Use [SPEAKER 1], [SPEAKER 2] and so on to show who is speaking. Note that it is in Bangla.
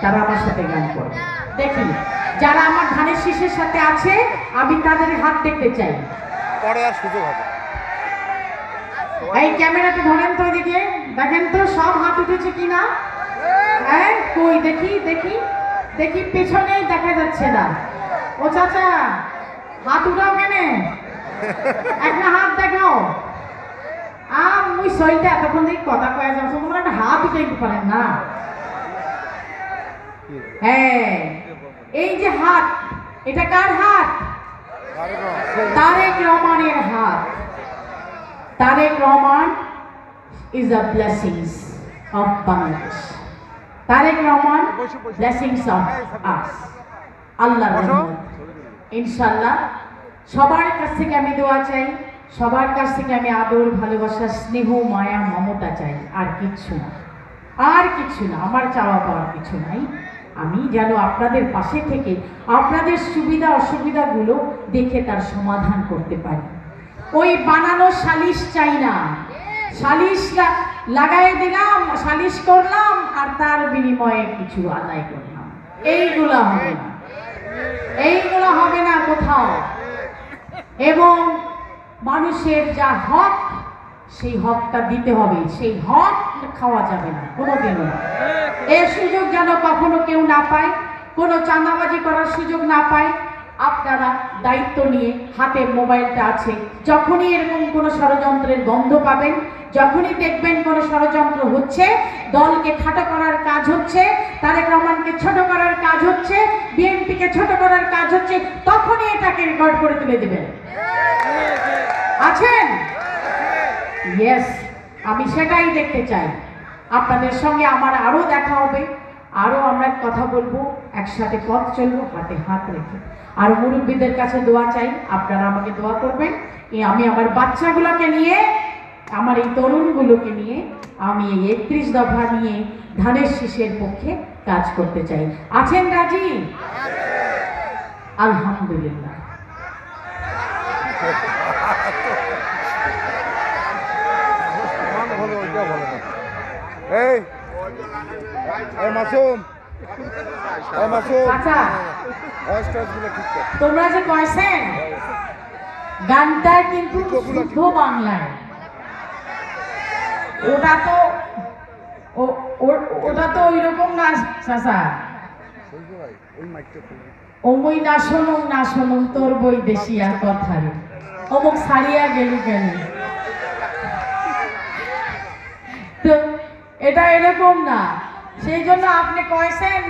[SPEAKER 1] তারা আমার সাথে গান করবে। দেখি যারা আমার ধানের শীষের সাথে আছে আমি তাদের হাত দেখতে চাই।
[SPEAKER 2] পরে আর সুযোগ হবে।
[SPEAKER 1] এই ক্যামেরাটা ধরেন তো, এদিকে দেখেন তো সব হাত উঠেছে কিনা। হ্যাঁ কই দেখি দেখি দেখি, পেছনেই দেখা যাচ্ছে না। ও চাচা হাত উঠাও কেন, একটা হাত দেখাও। মুই সইটা এতক্ষণ দেখি কথা কয়ে যাচ্ছ, তোমরা একটা হাত উঠাইতে পারেন না। হ্যাঁ এই যে হাত, এটা কার হাত? তারেক রহমানের হাত। Tarique Rahman is a blessings of Bangladesh. Tarique Rahman blessings of us. আল্লাহ রহমত ইনশাআল্লাহ। সবার কাছ থেকে আমি দোয়া চাই, সবার কাছ থেকে আমি আদর, ভালোবাসা, স্নেহ, মায়া, মমতা চাই। আর কিচ্ছু না, আর কিছু না। আমার চাওয়া পাওয়ার কিছু নাই। আমি যেন আপনাদের পাশে থেকে আপনাদের সুবিধা অসুবিধাগুলো দেখে তার সমাধান করতে পারি। ওই বানানো সালিশ চাই না। সালিশ লাগাই দিলাম, সালিশ করলাম আর তার বিনিময়ে কিছু আদায় করলাম, এইগুলো হবে না, এইগুলো হবে না কোথাও। এবং মানুষের যা হক সেই হকটা দিতে হবে, সেই হক খাওয়া যাবে না কোনোদিনও। এর সুযোগ যেন কখনো কেউ না পায়, কোনো চাঁদাবাজি করার সুযোগ না পায়। আপনারা দায়িত্ব নিয়ে, হাতে মোবাইলটা আছে, যখনই এরকম কোনো ষড়যন্ত্রের গন্ধ পাবেন, যখনই দেখবেন কোনো ষড়যন্ত্র হচ্ছে, দলকে খাটো করার কাজ হচ্ছে, তারেক রহমানকে ছোট করার কাজ হচ্ছে, বিএনপিকে ছোট করার কাজ হচ্ছে, তখনই এটাকে রেকর্ড করে তুলে দেবেন। আছেন? ইয়েস, আমি সেটাই দেখতে চাই। আপনাদের সঙ্গে আমার আরও দেখা হবে, আরও আমরা কথা বলবো, একসাথে পথ চলবো হাতে হাত রেখে। আর মুরব্বীদের কাছে দোয়া চাই, আপনারা আমাকে দোয়া করবেন। আমি আমার বাচ্চাগুলোকে নিয়ে, আমার এই তরুণগুলোকে নিয়ে আমি এই 31 দফা নিয়ে ধানের শীষের পক্ষে কাজ করতে চাই। আছেন রাজি? আলহামদুলিল্লাহ। তোমরা যে কয়েছেন গানটা কিন্তু শুদ্ধ বাংলায়, ওটা তো ওই রকম না চাচা। ওই না শোনুম তোর বই দেশিয়া কথারে অমুক ছাড়িয়া গেলু কেন, তো এটা এরকম না। সেই জন্য আপনি কয়েছেন